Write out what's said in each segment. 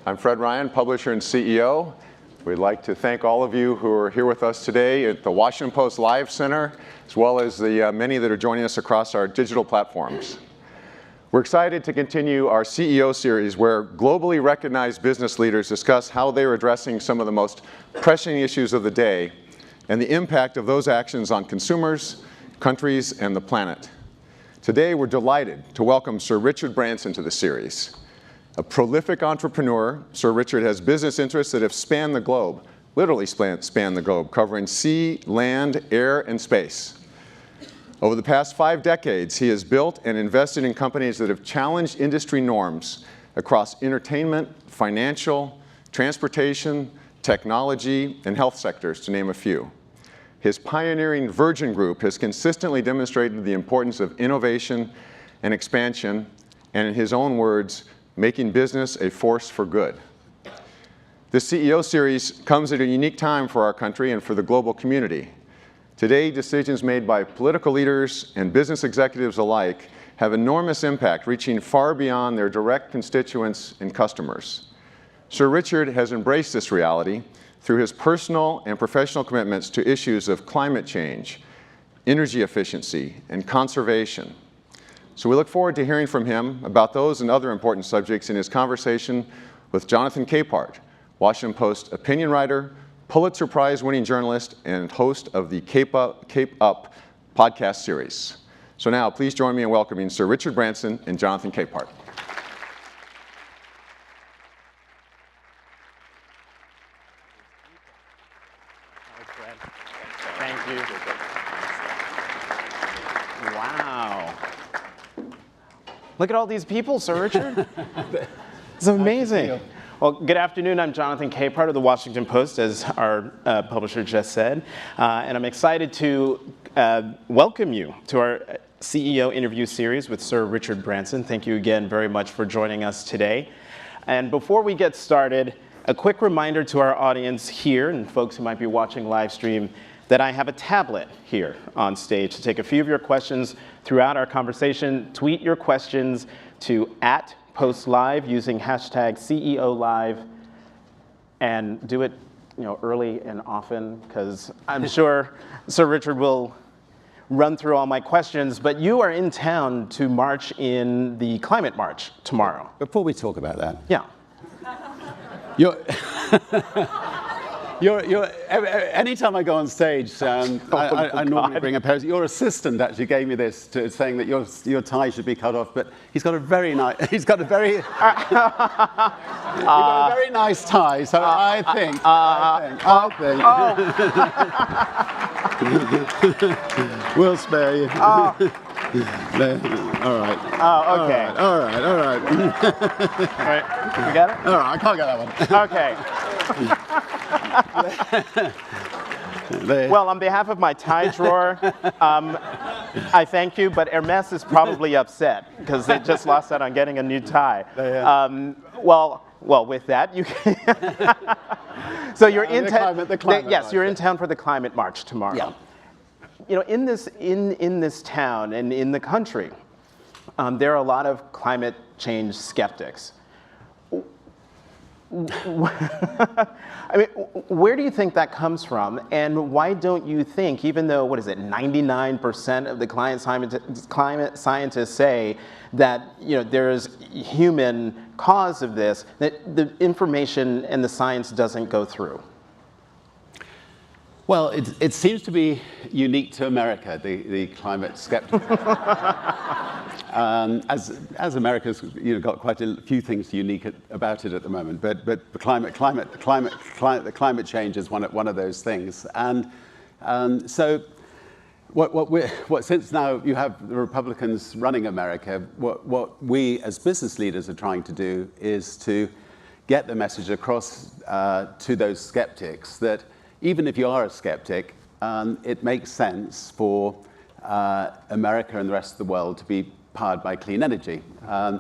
I'm Fred Ryan, publisher and CEO. We'd like to thank all of you who are here with us today at the Washington Post Live Center, as well as the many that are joining us across our digital platforms. We're excited to continue our CEO series where globally recognized business leaders discuss how they're addressing some of the most pressing issues of the day and the impact of those actions on consumers, countries, and the planet. Today, we're delighted to welcome Sir Richard Branson to the series. A prolific entrepreneur, Sir Richard has business interests that have spanned the globe, literally spanned the globe, covering sea, land, air, and space. Over the past 5 decades, he has built and invested in companies that have challenged industry norms across entertainment, financial, transportation, technology, and health sectors, to name a few. His pioneering Virgin Group has consistently demonstrated the importance of innovation and expansion, and in his own words, making business a force for good. This CEO series comes at a unique time for our country and for the global community. Today, decisions made by political leaders and business executives alike have enormous impact, reaching far beyond their direct constituents and customers. Sir Richard has embraced this reality through his personal and professional commitments to issues of climate change, energy efficiency, and conservation. So we look forward to hearing from him about those and other important subjects in his conversation with Jonathan Capehart, Washington Post opinion writer, Pulitzer Prize-winning journalist, and host of the Cape Up podcast series. So now, please join me in welcoming Sir Richard Branson and Jonathan Capehart. Thank you. Wow. Look at all these people, Sir Richard. It's amazing. Well, good afternoon. I'm Jonathan Capehart of the Washington Post, as our publisher just said. And I'm excited to welcome you to our CEO interview series with Sir Richard Branson. Thank you again very much for joining us today. And before we get started, a quick reminder to our audience here and folks who might be watching live stream that I have a tablet here on stage to take a few of your questions throughout our conversation. Tweet your questions to @PostLive using hashtag CEOLive, and do it early and often, because I'm sure Sir Richard will run through all my questions, but you are in town to march in the Climate March tomorrow. Before we talk about that. Yeah. Anytime I go on stage, I normally bring a pair. Your assistant actually gave me this, saying that your tie should be cut off. But he's got a very nice. He's got a very. You've got a very nice tie. So I think. We'll spare you. All right. Oh, okay. All right. All right. You got it? All right. I can't get that one. Okay. Well, on behalf of my tie drawer, I thank you, but Hermes is probably upset because they just lost out on getting a new tie. Well, with that, you can. So you're in town. Yes, you're in town for the Climate March tomorrow. Yeah. In this town and in the country, there are a lot of climate change skeptics. I mean, where do you think that comes from, and why don't you think, even though, 99% of the climate scientists say that there is human cause of this, that the information and the science doesn't go through? Well, it seems to be unique to America, the climate skepticism. As America's got quite a few things unique about it at the moment, but the climate change is one of those things. And so since now you have the Republicans running America, what we as business leaders are trying to do is to get the message across to those skeptics that even if you are a skeptic, it makes sense for America and the rest of the world to be powered by clean energy. I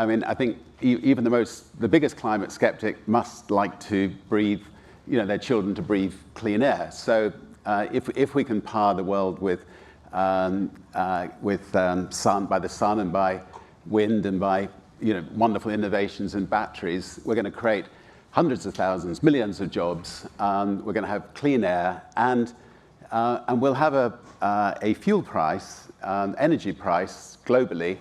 mean, I think even the biggest climate skeptic must like to breathe, their children to breathe clean air. So if we can power the world with sun, by the sun and by wind and by wonderful innovations in batteries. We're going to create hundreds of thousands, millions of jobs. We're going to have clean air, and we'll have a fuel price, energy price globally,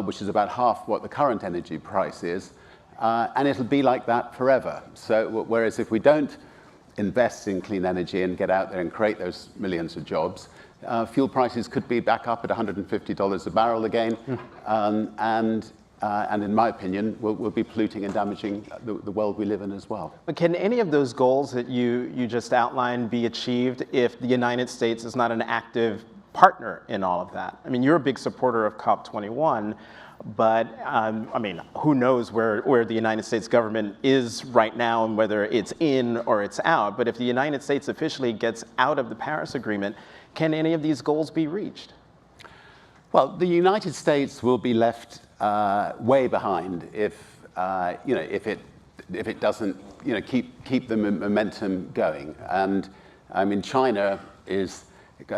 which is about half what the current energy price is, and it'll be like that forever. So whereas if we don't invest in clean energy and get out there and create those millions of jobs, fuel prices could be back up at $150 a barrel again, and in my opinion, we'll be polluting and damaging the world we live in as well. But can any of those goals that you just outlined be achieved if the United States is not an active partner in all of that? I mean, you're a big supporter of COP21, but I mean, who knows where the United States government is right now and whether it's in or it's out. But if the United States officially gets out of the Paris Agreement, can any of these goals be reached? Well, the United States will be left way behind if it doesn't keep the momentum going. And I mean, China has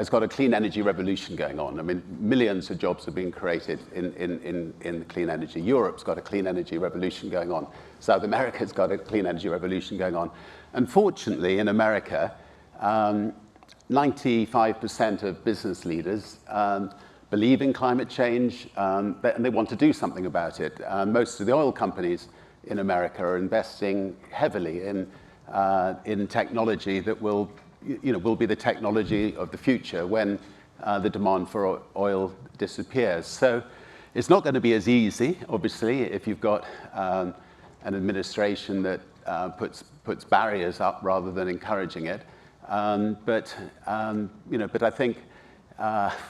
got a clean energy revolution going on. I mean, millions of jobs are being created in clean energy. Europe's got a clean energy revolution going on. South America's got a clean energy revolution going on. Unfortunately, in America, 95% of business leaders believe in climate change, and they want to do something about it. Most of the oil companies in America are investing heavily in technology that will be the technology of the future when the demand for oil disappears. So it's not going to be as easy, obviously, if you've got an administration that puts barriers up rather than encouraging it. But I think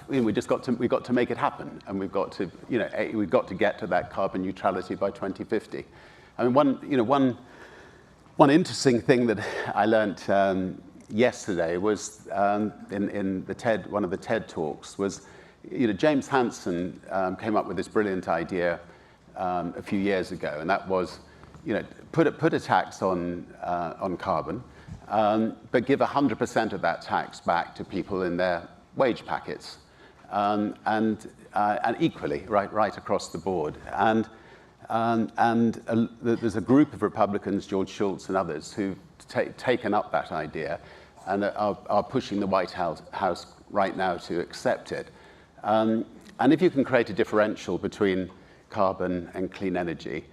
we've got to make it happen, and we've got to get to that carbon neutrality by 2050. I mean, one interesting thing that I learned yesterday was in one of the TED talks was, James Hansen came up with this brilliant idea a few years ago, and that was, put a tax on carbon, but give 100% of that tax back to people in their wage packets, and equally, right across the board. And there's a group of Republicans, George Shultz and others, who've taken up that idea and are pushing the White House right now to accept it. And if you can create a differential between carbon and clean energy,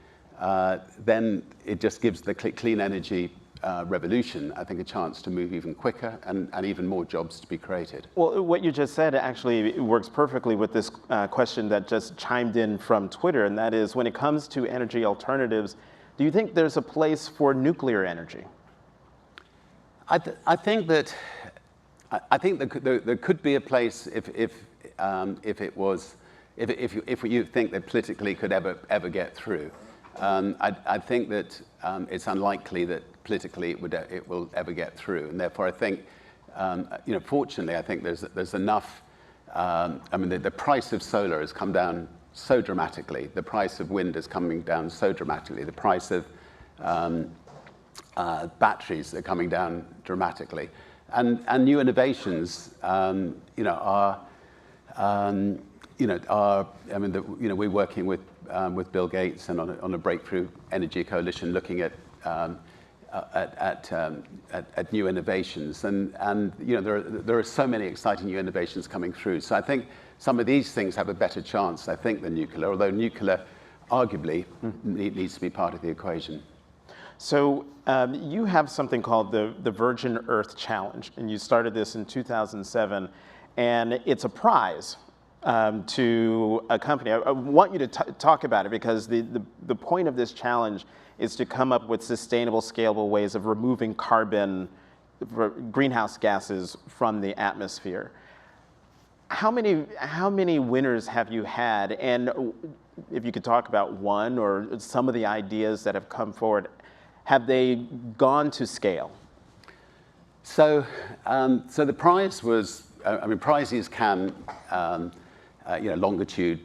then it just gives the clean energy revolution, I think, a chance to move even quicker and even more jobs to be created. Well, what you just said actually works perfectly with this question that just chimed in from Twitter, and that is, when it comes to energy alternatives, do you think there's a place for nuclear energy? I think that there could be a place if you think that politically could ever get through. I think that it's unlikely that politically it will ever get through, and therefore I think, fortunately, I think there's enough. I mean, the price of solar has come down so dramatically. The price of wind is coming down so dramatically. The price of batteries are coming down dramatically, and new innovations, are. I mean, we're working with Bill Gates and on a breakthrough energy coalition, looking at new innovations, and there are so many exciting new innovations coming through. So I think some of these things have a better chance, I think, than nuclear, although nuclear arguably needs to be part of the equation. So you have something called the Virgin Earth Challenge, and you started this in 2007, and it's a prize to a company. I want you to talk about it, because the point of this challenge is to come up with sustainable, scalable ways of removing carbon, greenhouse gases from the atmosphere. How many winners have you had? And if you could talk about one or some of the ideas that have come forward, have they gone to scale? So the prize was, I mean, prizes can, longitude,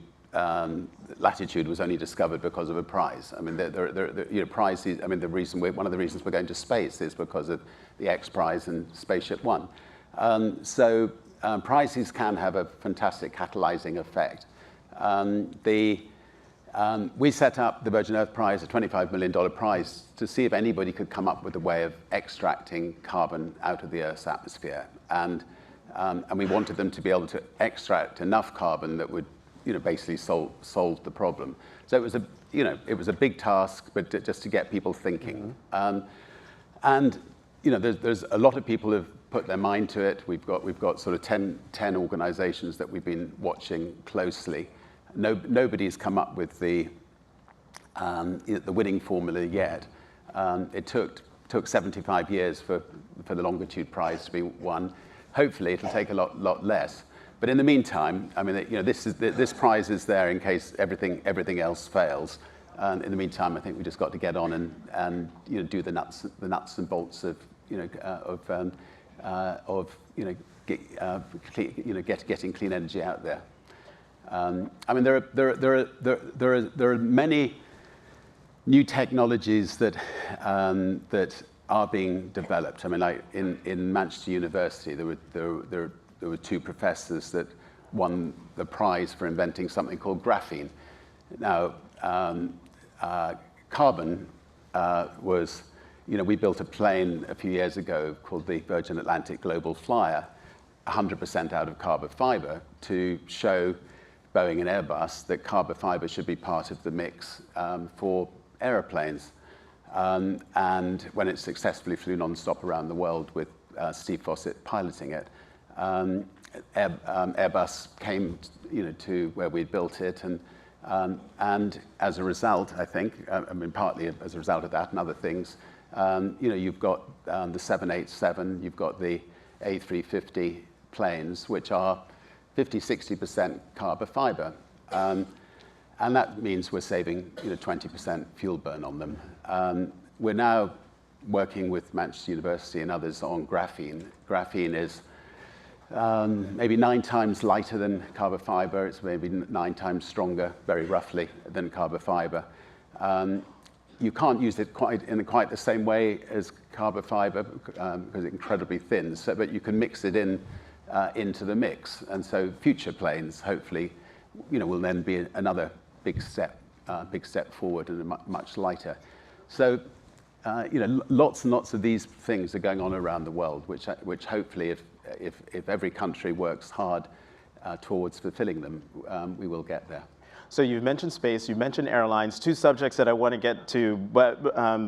latitude was only discovered because of a prize. I mean, prizes. I mean, one of the reasons we're going to space is because of the X Prize and Spaceship One. So prizes can have a fantastic catalyzing effect. we set up the Virgin Earth Prize, a $25 million prize, to see if anybody could come up with a way of extracting carbon out of the Earth's atmosphere. And we wanted them to be able to extract enough carbon that would, basically solve the problem. So it was a big task, but just to get people thinking. There's a lot of people who've put their mind to it. We've got sort of 10 organizations that we've been watching closely. Nobody's come up with the winning formula yet. It took 75 years for the Longitude Prize to be won. Hopefully, it'll take a lot less. But in the meantime, I mean, this prize is there in case everything else fails. In the meantime, I think we just got to get on and do the nuts and bolts of getting clean energy out there. I mean, there are many new technologies that are being developed. I mean, like in Manchester University, there were two professors that won the prize for inventing something called graphene. Now, carbon was, we built a plane a few years ago called the Virgin Atlantic Global Flyer, 100% out of carbon fiber, to show Boeing and Airbus that carbon fiber should be part of the mix for aeroplanes. And when it successfully flew non-stop around the world with Steve Fossett piloting it, Airbus came to where we built it, and as a result, I think, I mean, partly as a result of that and other things, you've got the 787, you've got the A350 planes, which are 50–60% carbon fiber. And that means we're saving 20% fuel burn on them. We're now working with Manchester University and others on graphene. Graphene is maybe 9 times lighter than carbon fiber. It's maybe 9 times stronger, very roughly, than carbon fiber. You can't use it in quite the same way as carbon fiber because it's incredibly thin, but you can mix it into the mix. And so future planes, hopefully, will then be another big step forward and much lighter. So, lots and lots of these things are going on around the world, which hopefully, if every country works hard towards fulfilling them, we will get there. So you've mentioned space, you've mentioned airlines, 2 subjects that I want to get to, but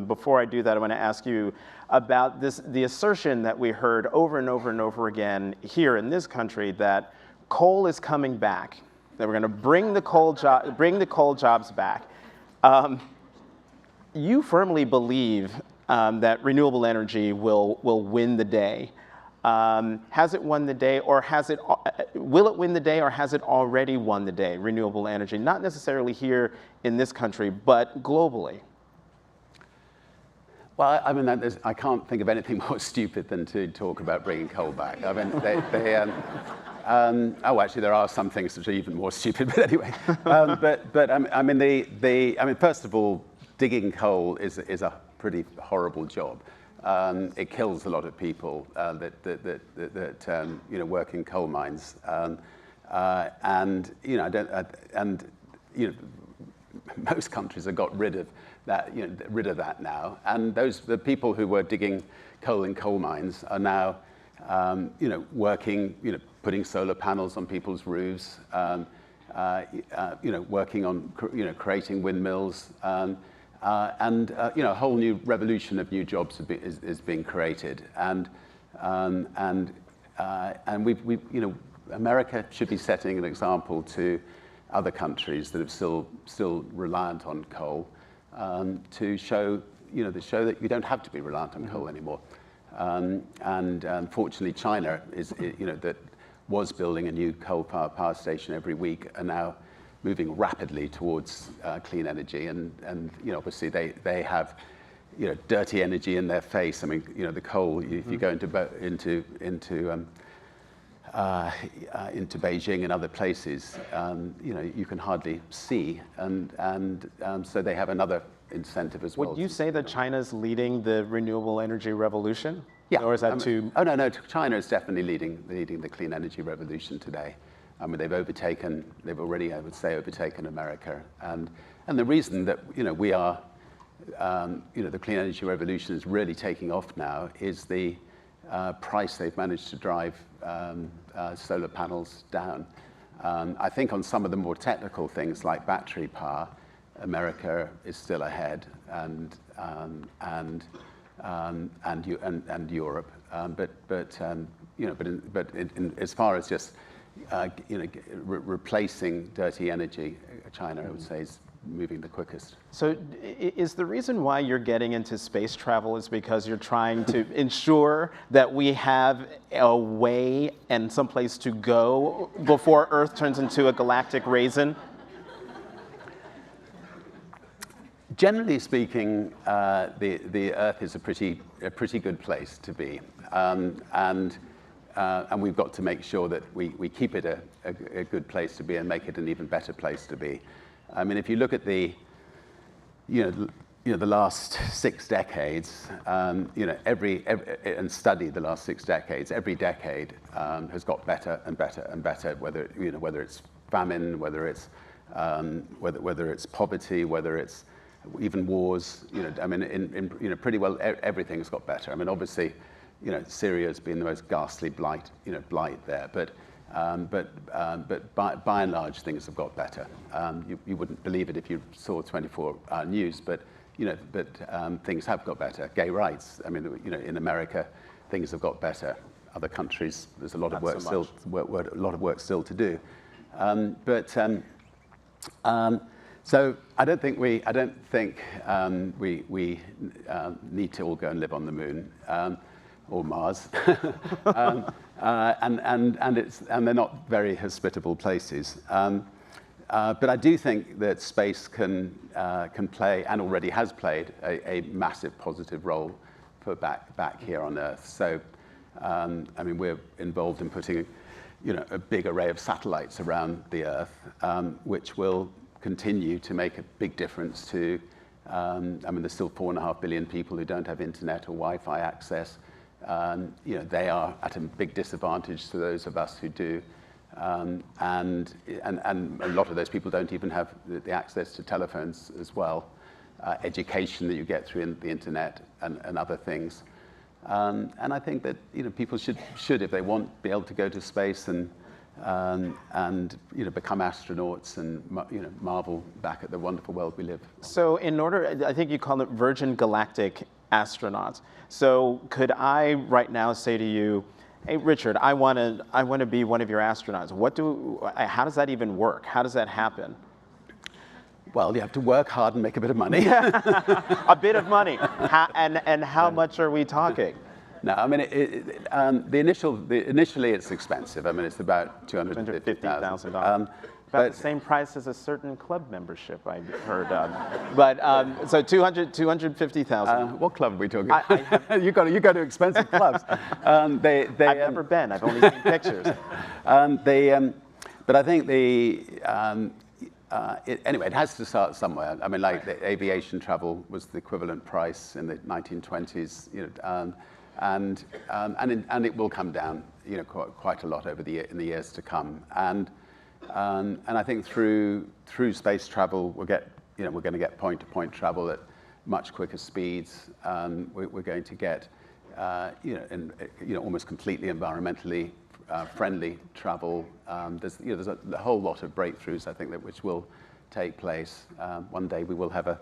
before I do that, I want to ask you about the assertion that we heard over and over and over again here in this country that coal is coming back, that we're going to bring the coal jobs back. You firmly believe that renewable energy will win the day. Has it won the day, or will it win the day, or has it already won the day, renewable energy? Not necessarily here in this country, but globally. Well, I mean, I can't think of anything more stupid than to talk about bringing coal back. I mean, actually, there are some things that are even more stupid, but anyway. I mean, first of all, digging coal is a pretty horrible job. It kills a lot of people that work in coal mines, most countries have got rid of that now. And the people who were digging coal in coal mines are now working, putting solar panels on people's roofs, working on creating windmills. A whole new revolution of new jobs is being created, and America should be setting an example to other countries that are still reliant on coal, to show that you don't have to be reliant on coal anymore. Unfortunately, China that was building a new coal-powered power station every week are now moving rapidly towards clean energy, and obviously they have dirty energy in their face. I mean, the coal. If you go into Beijing and other places, you can hardly see, and so they have another incentive as well. Would you say that China's leading the renewable energy revolution? Yeah. Or is that too? Oh no, China is definitely leading the clean energy revolution today. I mean, they've already, I would say, overtaken America, and And the reason that we are, the clean energy revolution is really taking off now is the price they've managed to drive solar panels down. I think on some of the more technical things like battery power, America is still ahead, and Europe. As far as just replacing dirty energy, China, I would say, is moving the quickest. So is the reason why you're getting into space travel is because you're trying to ensure that we have a way and someplace to go before Earth turns into a galactic raisin? Generally speaking, the Earth is a pretty good place to be, and we've got to make sure that we keep it a good place to be and make it an even better place to be. I mean, if you look at the last 6 decades, and study the last 6 decades, every decade has got better and better and better. Whether it's famine, whether it's poverty, whether it's even wars. I mean, pretty well everything's got better. I mean, obviously, Syria's been the most ghastly blight there, but by and large, things have got better. You wouldn't believe it if you saw 24-hour news, but things have got better. Gay rights. I mean, in America, things have got better. Other countries, there's a lot of work still to do. So I don't think we need to all go and live on the moon or Mars. And they're not very hospitable places. But I do think that space can play, and already has played, a massive positive role for back here on Earth. So, I mean, we're involved in putting, a big array of satellites around the Earth, which will continue to make a big difference to. I mean, there's still 4.5 billion people who don't have internet or Wi-Fi access. They are at a big disadvantage to those of us who do, and a lot of those people don't even have the access to telephones as well, education that you get through the internet and other things, and I think that people should, if they want, be able to go to space and become astronauts and marvel back at the wonderful world we live. So I think you call it Virgin Galactic astronauts. So could I right now say to you, hey Richard, I want to be one of your astronauts. How does that even work? How does that happen? Well, you have to work hard and make a bit of money. A bit of money. And how much are we talking? No, I mean, initially it's expensive. I mean, it's about $250,000. About the same price as a certain club membership, I heard. But so $250,000. What club are we talking about? You go to expensive clubs. I've never been. I've only seen pictures. But I think anyway, it has to start somewhere. I mean, like the aviation travel was the equivalent price in the 1920s, and it will come down, quite a lot in the years to come. And I think through space travel, we're going to get point-to-point travel at much quicker speeds. We're going to get almost completely environmentally friendly travel. There's a whole lot of breakthroughs, I think, which will take place. One day we will have a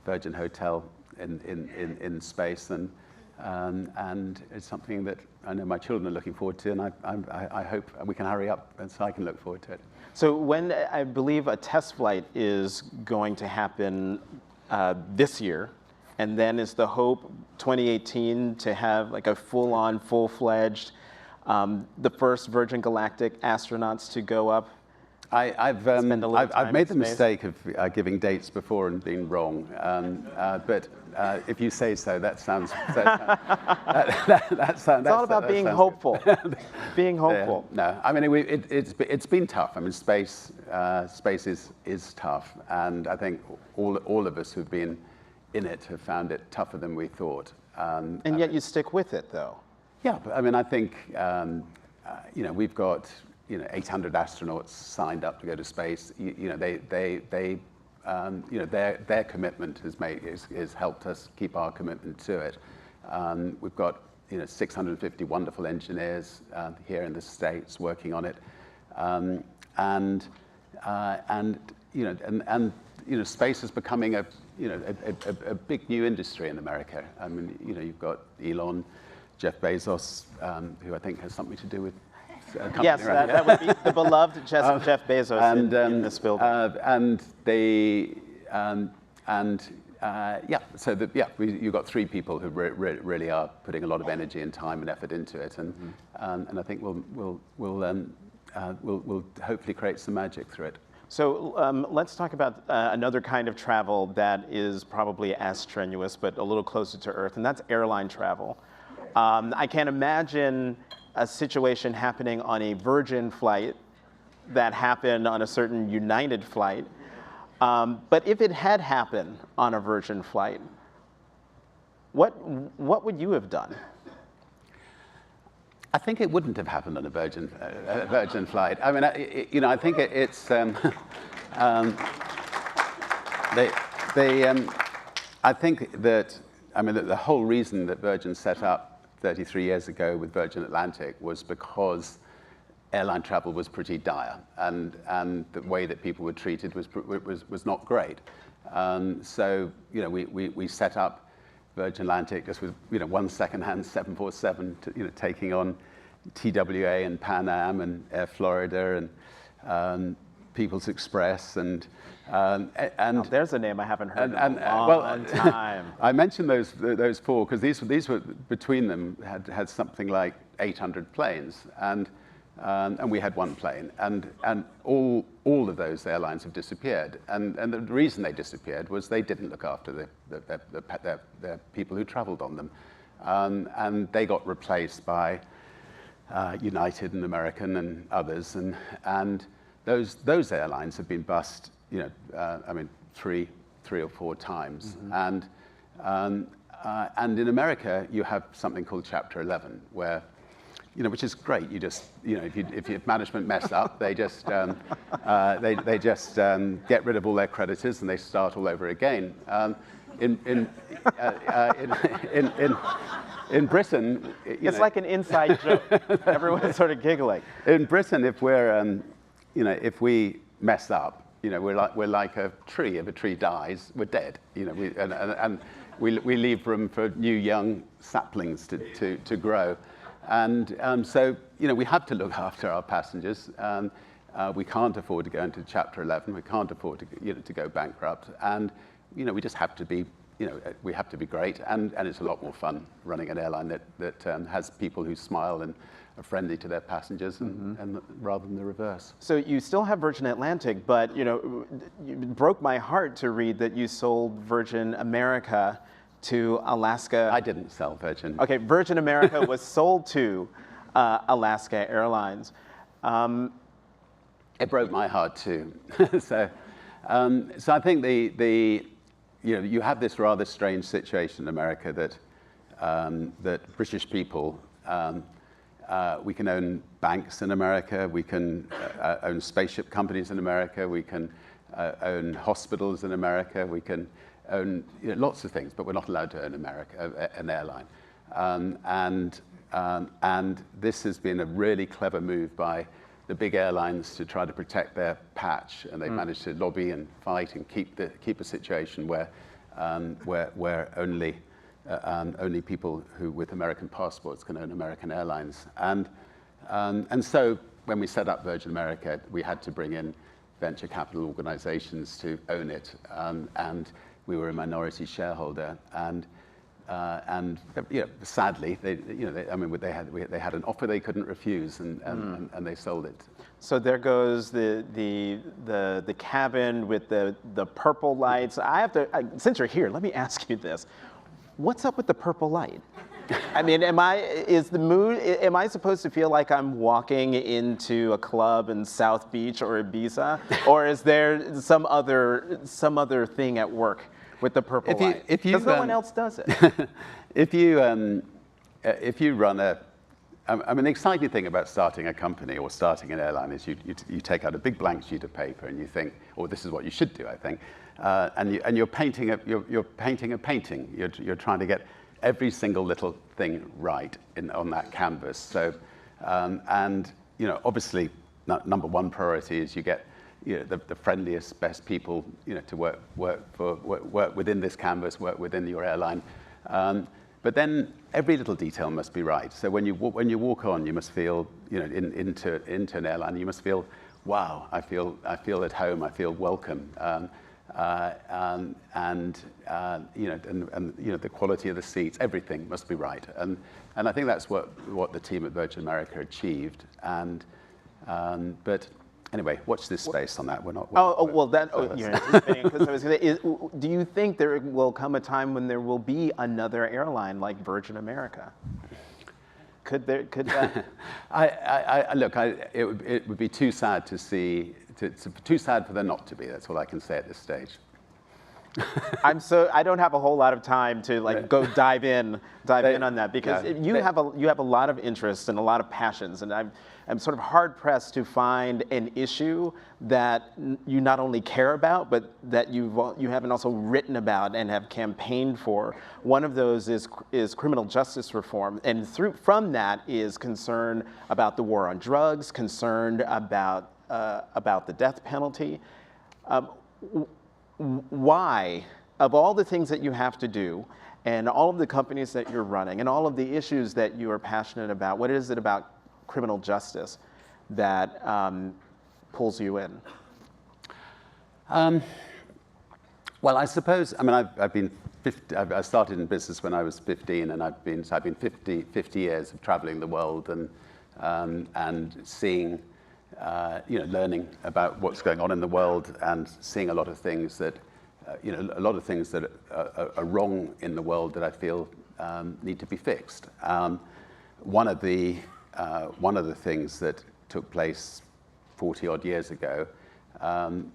Virgin hotel in space, and it's something that I know my children are looking forward to, and I hope we can hurry up so I can look forward to it. So when I believe a test flight is going to happen this year, and then is the hope 2018 to have like a full-on, full-fledged, the first Virgin Galactic astronauts to go up? I've made the mistake of giving dates before and being wrong, but if you say so, that sounds. It's all about being hopeful. Being hopeful. Yeah, no, I mean it's been tough. I mean space is tough, and I think all of us who've been in it have found it tougher than we thought. And yet you stick with it, though. Yeah, but I mean I think we've got 800 astronauts signed up to go to space. They their commitment has helped us keep our commitment to it. We've got 650 wonderful engineers here in the States working on it, and space is becoming a big new industry in America. I mean, you've got Elon, Jeff Bezos, who I think has something to do with. Yes, that would be the beloved Jeff Bezos in this building. You've got three people who really are putting a lot of energy and time and effort into it, and I think we'll hopefully create some magic through it. So let's talk about another kind of travel that is probably as strenuous, but a little closer to Earth, and that's airline travel. I can't imagine a situation happening on a Virgin flight that happened on a certain United flight. But if it had happened on a Virgin flight, what would you have done? I think it wouldn't have happened on a Virgin flight. I mean, I think it's. I think that the whole reason that Virgin set up 33 years ago with Virgin Atlantic was because airline travel was pretty dire, and the way that people were treated was not great. So we set up Virgin Atlantic just with one second-hand 747, taking on TWA and Pan Am and Air Florida and People's Express and there's a name I haven't heard in a long time. I mentioned those four because these were between them had something like 800 planes, and we had one plane, and all of those airlines have disappeared, and the reason they disappeared was they didn't look after the people who traveled on them, and they got replaced by United and American and others, and those airlines have been bust, three or four times, mm-hmm. And in America you have something called Chapter 11, where which is great. You just, if your management mess up, they just they just get rid of all their creditors and they start all over again. In Britain, it's like an inside joke. Everyone's sort of giggling. In Britain, if we're, if we mess up, we're like a tree. If a tree dies, we're dead. And we leave room for new young saplings to grow. And so, we have to look after our passengers. We can't afford to go into Chapter 11. We can't afford to go bankrupt. And, we just have to be, we have to be great. And it's a lot more fun running an airline that has people who smile and are friendly to their passengers, and rather than the reverse. So you still have Virgin Atlantic, but, it broke my heart to read that you sold Virgin America to Alaska. I didn't sell Virgin. Okay, Virgin America was sold to Alaska Airlines. It broke my heart too. So I think you have this rather strange situation in America that British people, we can own banks in America, we can own spaceship companies in America, we can own hospitals in America, we can own lots of things, but we're not allowed to own an airline. And this has been a really clever move by the big airlines to try to protect their patch, and they managed to lobby and fight and keep a situation where only people who with American passports can own American airlines. And so when we set up Virgin America, we had to bring in venture capital organizations to own it, and we were a minority shareholder, and sadly, they had an offer they couldn't refuse, and they sold it. So there goes the cabin with the purple lights. Since you're here, let me ask you this: what's up with the purple light? I mean, am I supposed to feel like I'm walking into a club in South Beach or Ibiza, or is there some other thing at work with the purple light? Because no one else does it. If you run the exciting thing about starting a company or starting an airline is you take out a big blank sheet of paper and you think, this is what you should do, I think. and you're painting a painting. You're trying to get every single little thing right on that canvas. So, and obviously, number one priority is you get the friendliest, best people to work within this canvas, work within your airline. But then every little detail must be right. So when you walk on, you must feel into an airline. You must feel, wow, I feel at home. I feel welcome. And the quality of the seats, everything must be right. And I think that's what the team at Virgin America achieved. But anyway, watch this space on that. We're not. You're anticipating. Because I was going to say, do you think there will come a time when there will be another airline like Virgin America? Could that? It would be too sad to see. Too sad for there not to be. That's all I can say at this stage. I don't have a whole lot of time to go dive in on that, because you have a lot of interests and a lot of passions, and I'm sort of hard pressed to find an issue that you not only care about, but that you haven't also written about and have campaigned for. One of those is criminal justice reform, and from that is concern about the war on drugs, concerned about the death penalty. Why, of all the things that you have to do, and all of the companies that you're running, and all of the issues that you are passionate about, what is it about criminal justice that pulls you in? Well, I suppose, I started in business when I was 15, and I've been 50 years of traveling the world and seeing, learning about what's going on in the world, and seeing a lot of things that, are wrong in the world that I feel need to be fixed. One of the things that took place 40 odd years ago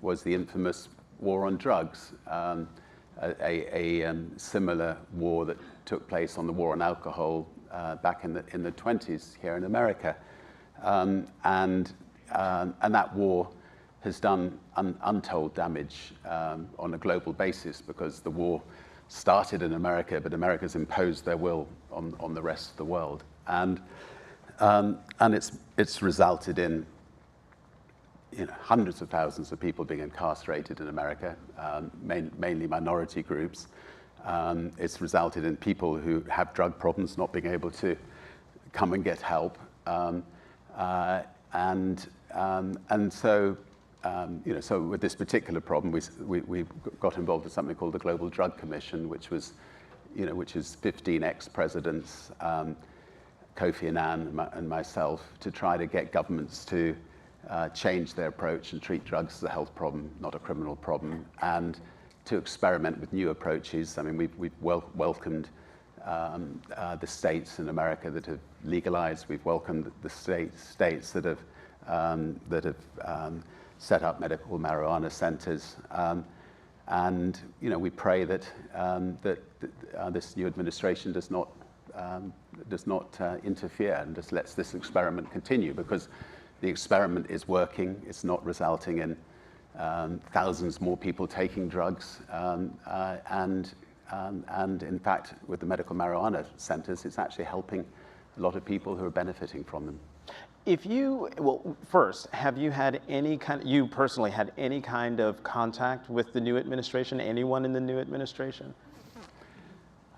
was the infamous war on drugs, a similar war that took place on the war on alcohol back in the 20s here in America, and that war has done untold damage on a global basis, because the war started in America, but America's imposed their will on the rest of the world, and it's resulted in hundreds of thousands of people being incarcerated in America, mainly minority groups. It's resulted in people who have drug problems not being able to come and get help, so with this particular problem, we got involved with something called the Global Drug Commission, which is 15 ex-presidents, Kofi Annan and myself, to try to get governments to change their approach and treat drugs as a health problem, not a criminal problem, and to experiment with new approaches. I mean, we've welcomed the states in America that have legalized. We've welcomed the states that have set up medical marijuana centers, and we pray that this new administration does not interfere and just lets this experiment continue, because the experiment is working. It's not resulting in thousands more people taking drugs, and in fact, with the medical marijuana centers, it's actually helping a lot of people who are benefiting from them. First, have you had you personally had any kind of contact with the new administration, anyone in the new administration?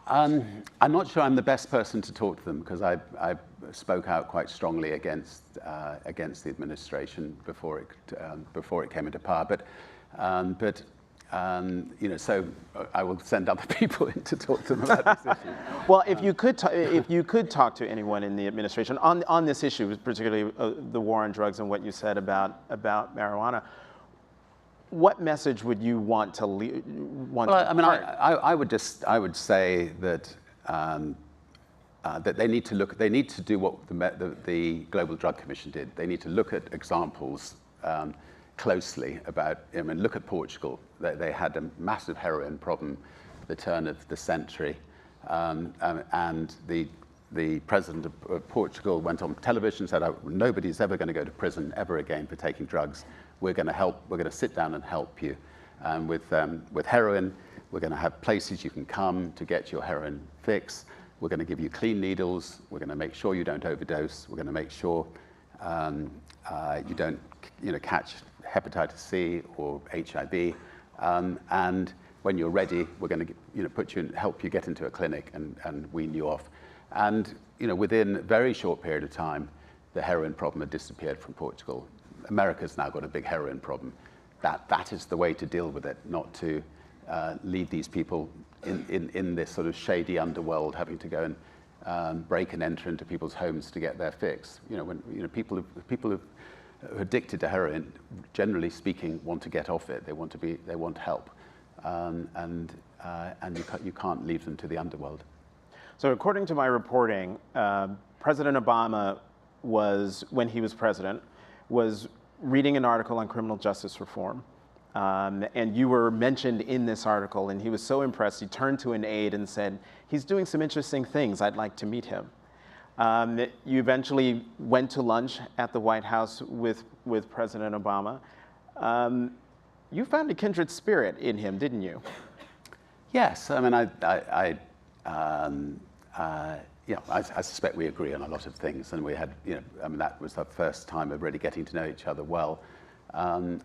I'm not sure I'm the best person to talk to them, because I spoke out quite strongly against the administration before it came into power. But so I will send other people in to talk to them about this issue. Well, if you could talk to anyone in the administration on this issue, particularly the war on drugs and what you said about marijuana, what message would you want to I would say that that they need to do what the Global Drug Commission did. They need to look at examples closely look at Portugal. They had a massive heroin problem at the turn of the century, and the president of Portugal went on television and said, nobody's ever going to go to prison ever again for taking drugs. We're going to help. We're going to sit down and help you. And with heroin, we're going to have places you can come to get your heroin fix. We're going to give you clean needles. We're going to make sure you don't overdose. We're going to make sure you don't catch hepatitis C or HIV. And when you're ready, we're going to put you help you get into a clinic and wean you off. And within a very short period of time, the heroin problem had disappeared from Portugal. America's now got a big heroin problem. That is the way to deal with it, not to leave these people in this sort of shady underworld, having to go and break and enter into people's homes to get their fix. When people who are addicted to heroin, generally speaking, want to get off it. They want help, and you can't leave them to the underworld. So according to my reporting, President Obama when he was president, was reading an article on criminal justice reform. And you were mentioned in this article, and he was so impressed, he turned to an aide and said, he's doing some interesting things, I'd like to meet him. You eventually went to lunch at the White House with President Obama. You found a kindred spirit in him, didn't you? Yes, I mean, I suspect we agree on a lot of things, and we had, that was our first time of really getting to know each other well. And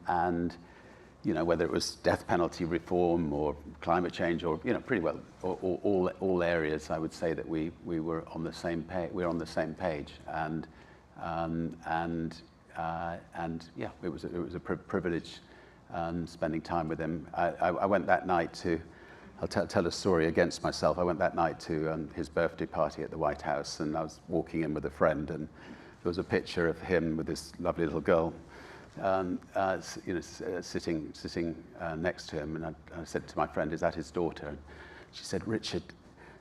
whether it was death penalty reform or climate change, or pretty well all areas, I would say that we were on the same page. We were on the same page, and yeah, it was a privilege spending time with him. I went that night to. I'll tell a story against myself. I went that night to his birthday party at the White House, and I was walking in with a friend, and there was a picture of him with this lovely little girl, sitting next to him. And I said to my friend, "Is that his daughter?" And she said, "Richard,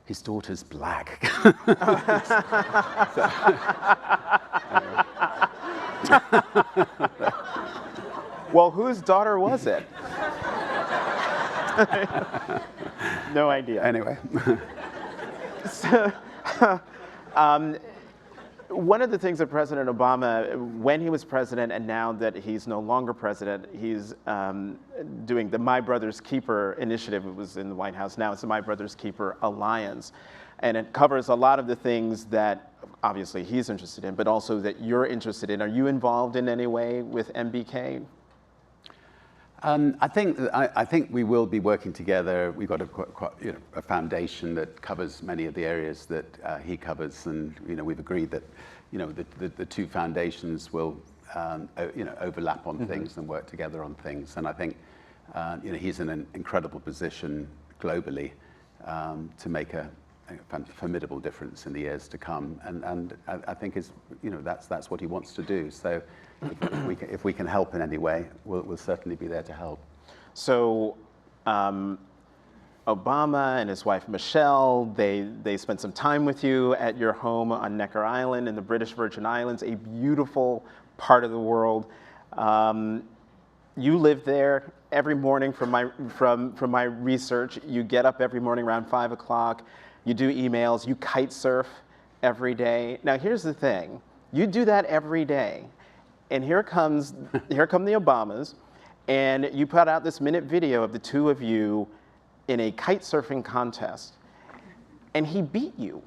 his daughter's black." Well, whose daughter was it? No idea. Anyway. So, one of the things that President Obama, when he was president and now that he's no longer president, he's doing the My Brother's Keeper initiative. It was in the White House. Now it's the My Brother's Keeper Alliance. And it covers a lot of the things that obviously he's interested in, but also that you're interested in. Are you involved in any way with MBK? I think we will be working together. We've got a foundation that covers many of the areas that he covers, and we've agreed that the two foundations will overlap on things and work together on things. And I think he's in an incredible position globally to make a formidable difference in the years to come. And I think that's what he wants to do. So. If we can help in any way, we'll certainly be there to help. So Obama and his wife Michelle, they spent some time with you at your home on Necker Island in the British Virgin Islands, a beautiful part of the world. You live there every morning from my research. You get up every morning around 5 o'clock. You do emails. You kite surf every day. Now here's the thing. You do that every day. And here come the Obamas, and you put out this minute video of the two of you in a kite surfing contest, and he beat you.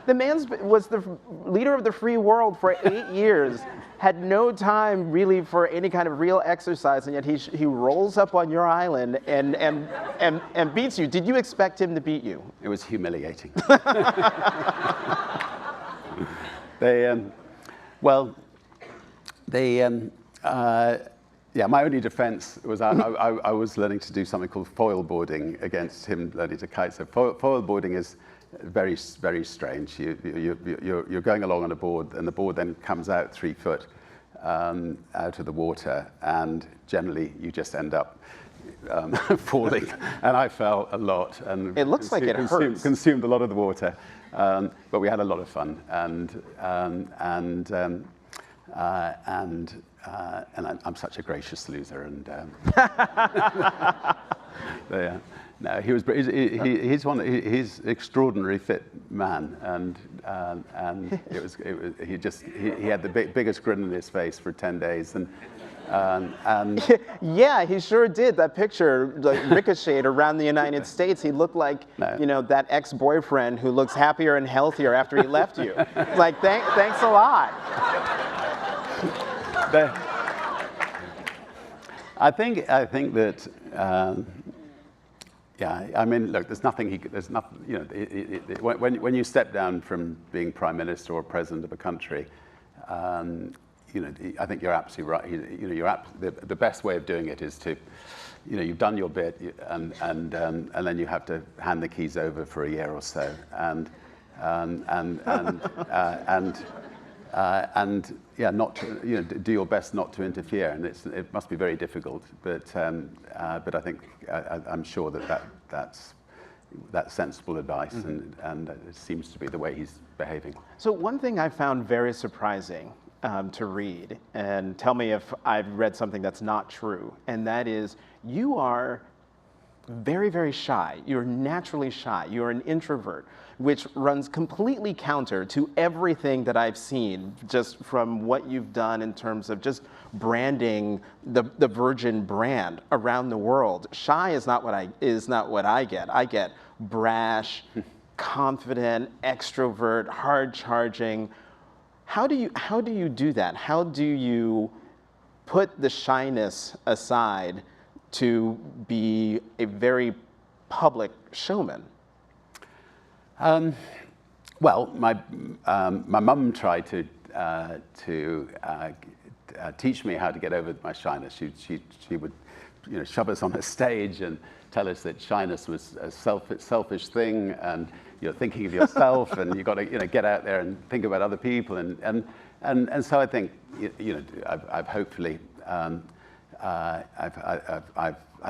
The man was the leader of the free world for 8 years, had no time really for any kind of real exercise, and yet he rolls up on your island and beats you. Did you expect him to beat you? It was humiliating. My only defense was I was learning to do something called foil boarding against him learning to kite. So foil boarding is very, very strange. You're going along on a board, and the board then comes out 3 foot out of the water, and generally you just end up falling. And I fell a lot, and it looks like it hurts. Consumed a lot of the water, but we had a lot of fun, and I'm such a gracious loser, and no, he's extraordinary fit man, and he had the biggest grin on his face for 10 days, and And Yeah, he sure did. That picture like ricocheted around the United States. He looked like, that ex-boyfriend who looks happier and healthier after he left you. It's like, thanks a lot. I think that, I mean, look, there's nothing, when you step down from being prime minister or president of a country, I think you're absolutely right. The best way of doing it is to, you've done your bit, and then you have to hand the keys over for a year or so, and not to, do your best not to interfere, and it must be very difficult. But I think I'm sure that's sensible advice, and it seems to be the way he's behaving. So one thing I found very surprising to read, and tell me if I've read something that's not true, and that is you are very, very shy. You're naturally shy. You're an introvert, which runs completely counter to everything that I've seen just from what you've done in terms of just branding the Virgin brand around the world. Shy is not what I get. I get brash, confident, extrovert, hard charging. How do you do that? How do you put the shyness aside to be a very public showman? Well, my mum tried to teach me how to get over my shyness. She would, shove us on a stage and tell us that shyness was a selfish thing, and you're thinking of yourself, and you've got to get out there and think about other people, and so I think I've hopefully I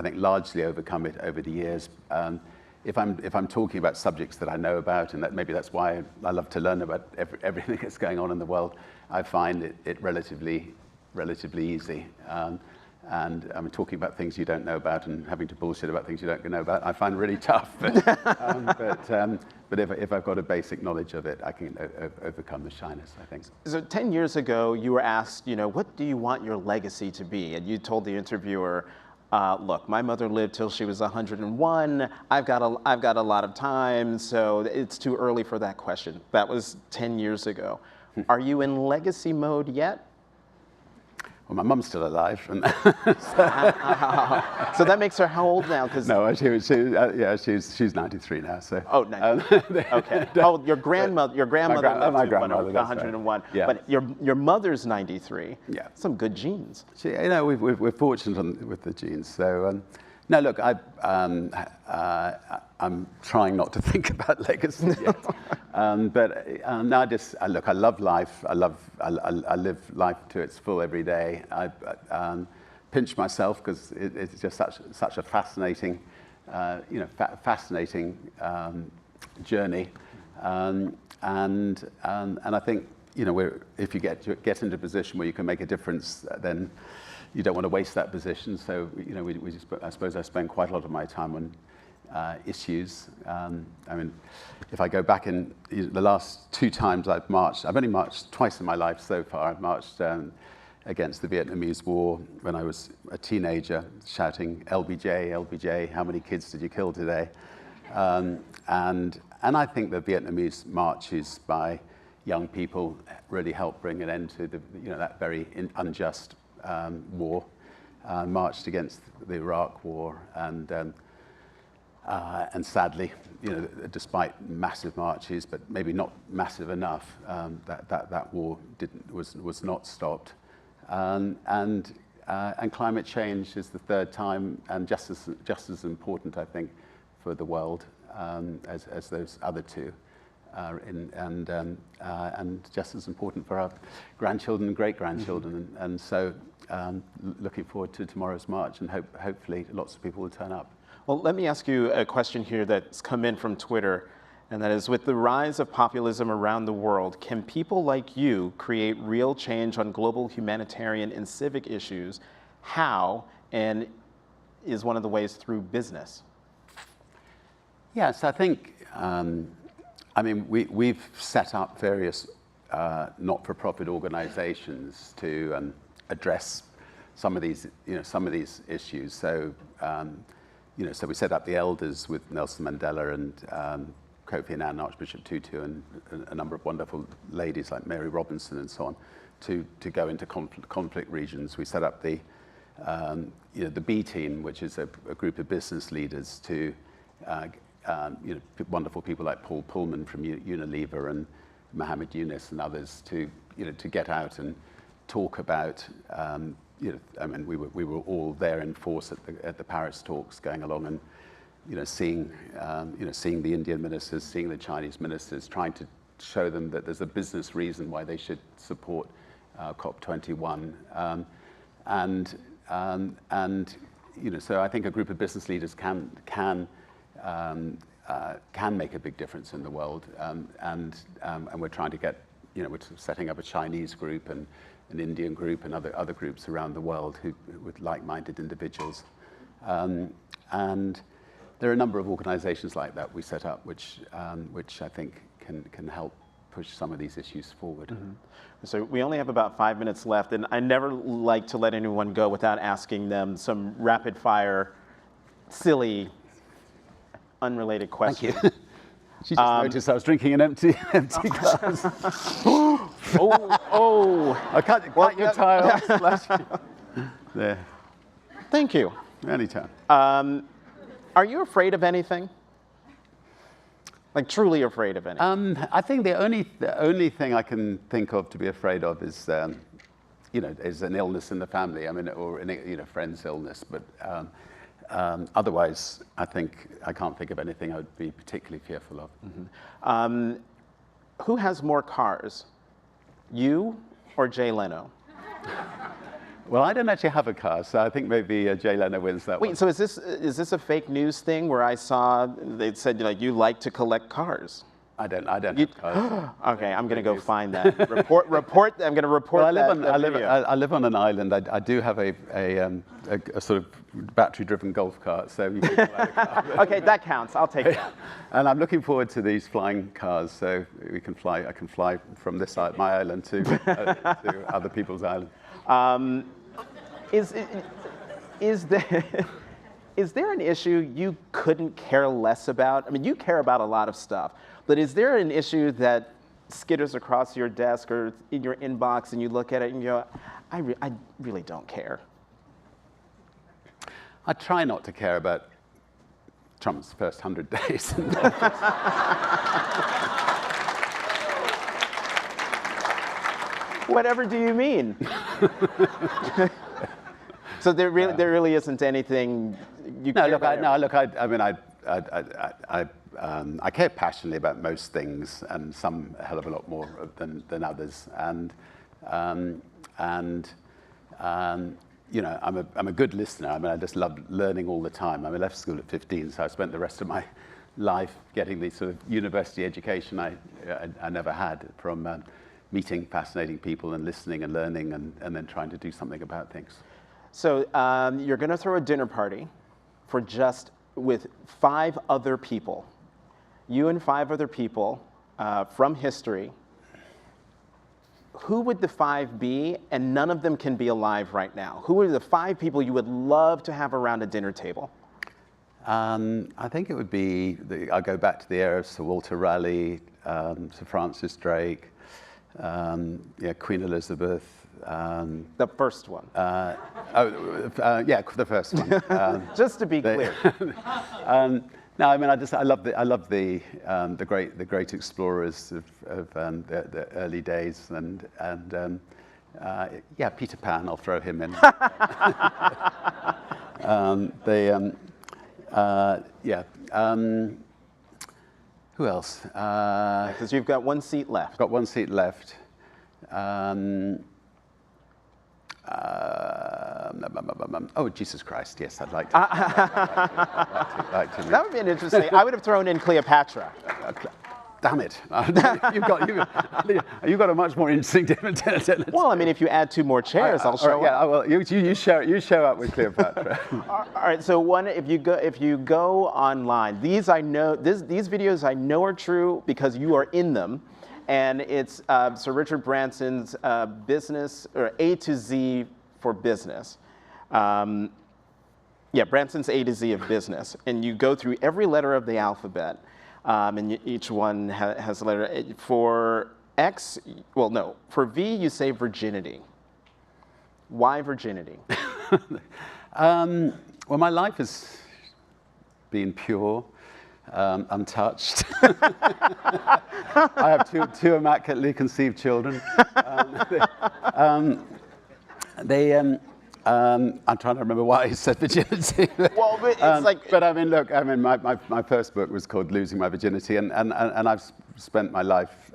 think largely overcome it over the years. If I'm talking about subjects that I know about, and maybe that's why I love to learn about everything that's going on in the world, I find it relatively easy. And I'm talking about things you don't know about, and having to bullshit about things you don't know about, I find really tough. But if I've got a basic knowledge of it, I can overcome the shyness, I think. So 10 years ago, you were asked, what do you want your legacy to be? And you told the interviewer, look, my mother lived till she was 101. I've got a lot of time, so it's too early for that question. That was 10 years ago. Are you in legacy mode yet? Well, my mum's still alive, and so that makes her how old now? No, she's 93 now. So. Oh, 93. Okay. Oh, your grandmother. My grandmother. 101. Right. Yeah. But your mother's 93. Yeah. Some good genes. We're fortunate with the genes. So no, look, I'm trying not to think about legacy yet. But no, I love life. I live life to its full every day. I pinch myself because it's just such a fascinating, fascinating journey. And I think if you get into a position where you can make a difference, then you don't want to waste that position. So I suppose I spend quite a lot of my time on issues. I mean, if I go back in the last 2 times I've only marched twice in my life so far. I've marched against the Vietnamese War when I was a teenager, shouting "LBJ, LBJ, how many kids did you kill today?" And I think the Vietnamese marches by young people really helped bring an end to that very unjust war. Marched against the Iraq War, and sadly, despite massive marches, but maybe not massive enough, that war was not stopped. And climate change is the 3rd time, and just as important, I think, for the world as those other 2. And just as important for our grandchildren and great-grandchildren. And so looking forward to tomorrow's march, and hopefully lots of people will turn up. Well, let me ask you a question here that's come in from Twitter, and that is, with the rise of populism around the world, can people like you create real change on global humanitarian and civic issues? How, and is one of the ways through business? Yes, I think, we've set up various not-for-profit organizations to address some of these issues. So so we set up the Elders with Nelson Mandela and Kofi Annan, Archbishop Tutu, and a number of wonderful ladies like Mary Robinson and so on, to go into conflict regions. We set up the B team, which is a group of business leaders, to wonderful people like Paul Pullman from Unilever and Mohammed Yunus and others to get out and talk about. I mean, we were all there in force at the Paris talks, going along and seeing the Indian ministers, seeing the Chinese ministers, trying to show them that there's a business reason why they should support COP21, so I think a group of business leaders can make a big difference in the world, and we're trying to get, we're setting up a Chinese group and an Indian group and other groups around the world with like-minded individuals, and there are a number of organizations like that we set up, which I think can help push some of these issues forward. Mm-hmm. So we only have about 5 minutes left, and I never like to let anyone go without asking them some rapid-fire, silly, unrelated questions. Thank you. She just noticed I was drinking an empty glass. I cut your tie off. There. Thank you. Anytime. Are you afraid of anything? Like truly afraid of anything? I think the only thing I can think of to be afraid of is is an illness in the family. I mean, or a friend's illness. But otherwise, I can't think of anything I would be particularly fearful of. Mm-hmm. Who has more cars, you or Jay Leno? Well, I don't actually have a car, so I think maybe Jay Leno wins that one. Wait, so is this a fake news thing where I saw they said you like to collect cars? I don't have cars. Okay, I'm going to go find that. Report. I'm going to report I live on an island. I do have a sort of battery-driven golf cart, so you can fly the car. Okay, that counts. I'll take that. And I'm looking forward to these flying cars, so we can fly. I can fly from this side, my island, to other people's islands. Is there an issue you couldn't care less about? I mean, you care about a lot of stuff, but is there an issue that skitters across your desk or in your inbox and you look at it and you go, I really don't care? I try not to care about Trump's first 100 days. Whatever do you mean? So there really isn't anything you care about? I care passionately about most things, and some a hell of a lot more than others. And I'm a good listener. I mean, I just love learning all the time. I left school at 15, so I spent the rest of my life getting the sort of university education I never had from meeting fascinating people and listening and learning and then trying to do something about things. So you're going to throw a dinner party with 5 other people. You and 5 other people from history. Who would the 5 be? And none of them can be alive right now. Who are the 5 people you would love to have around a dinner table? I think it would be, I'll go back to the era of Sir Walter Raleigh, Sir Francis Drake, Queen Elizabeth. The first one. The first one. Just to be clear. No, I mean, I love the great explorers of the early days, and Peter Pan. I'll throw him in. Who else? Because you've got 1 seat left. I've got 1 seat left. Jesus Christ! Yes, I'd like to. That would be an interesting. I would have thrown in Cleopatra. Damn it! You've got a much more interesting dinner. Well, I mean, if you add 2 more chairs, I'll show up. Yeah, well, you show up with Cleopatra. All right. So if you go online, these videos I know are true because you are in them. And it's Sir Richard Branson's business, or A to Z for business. Yeah, Branson's A to Z of business. And you go through every letter of the alphabet, and each one has a letter. For X, well, no, for V, you say virginity. Why virginity? Well, my life has been pure, untouched. I have two immaculately conceived children. I'm trying to remember why I said virginity. Well, but it's like... But I mean, look, I mean, my first book was called Losing My Virginity, and I've spent my life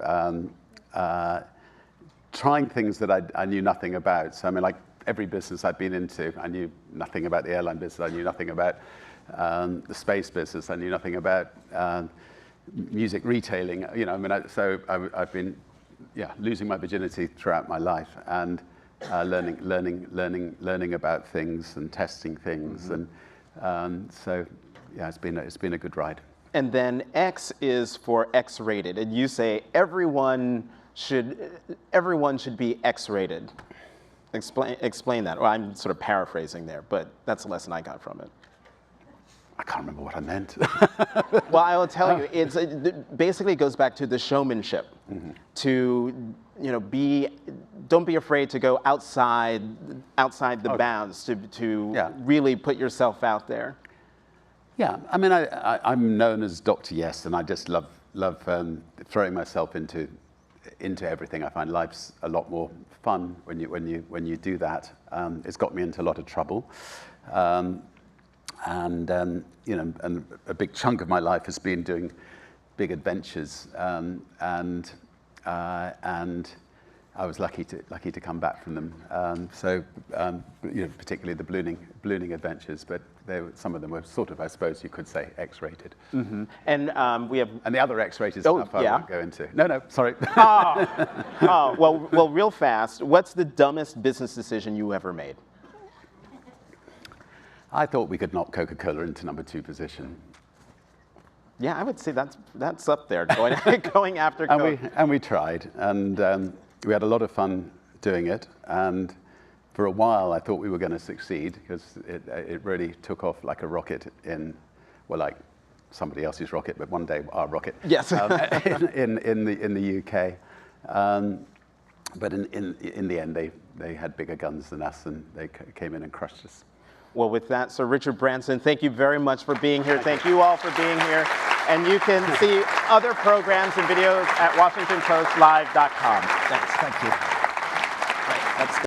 trying things that I knew nothing about. So I mean, like every business I've been into, I knew nothing about the airline business. I knew nothing about the space business. I knew nothing about music retailing. You know, I mean, I've been, yeah, losing my virginity throughout my life, and learning about things and testing things, and so yeah, it's been a good ride. And then X is for X-rated, and you say everyone should be X-rated. Explain that. Well, I'm sort of paraphrasing there, but that's the lesson I got from it. I can't remember what I meant. Well, I will tell you, it basically goes back to the showmanship. To, you know, don't be afraid to go outside the bounds, to really put yourself out there. Yeah, I mean, I'm known as Dr. Yes, and I just love throwing myself into everything. I find life's a lot more fun when you do that. It's got me into a lot of trouble. You know, and a big chunk of my life has been doing big adventures, and I was lucky to come back from them. You know, particularly the ballooning adventures, but some of them were sort of, I suppose you could say, X-rated. And we have... And the other X-rated stuff I won't go into. No, sorry. Well, real fast, what's the dumbest business decision you ever made? I thought we could knock Coca-Cola into number 2 position. Yeah, I would say that's up there, going after Coke. And we tried, and we had a lot of fun doing it. And for a while, I thought we were going to succeed, because it really took off like a rocket well, like somebody else's rocket, but one day our rocket. Yes. in the UK. But in the end, they had bigger guns than us, and they came in and crushed us. Well, with that, Sir Richard Branson, thank you very much for being here. Thank you all for being here. And you can see other programs and videos at WashingtonPostLive.com. Thanks. Thank you. Right, that's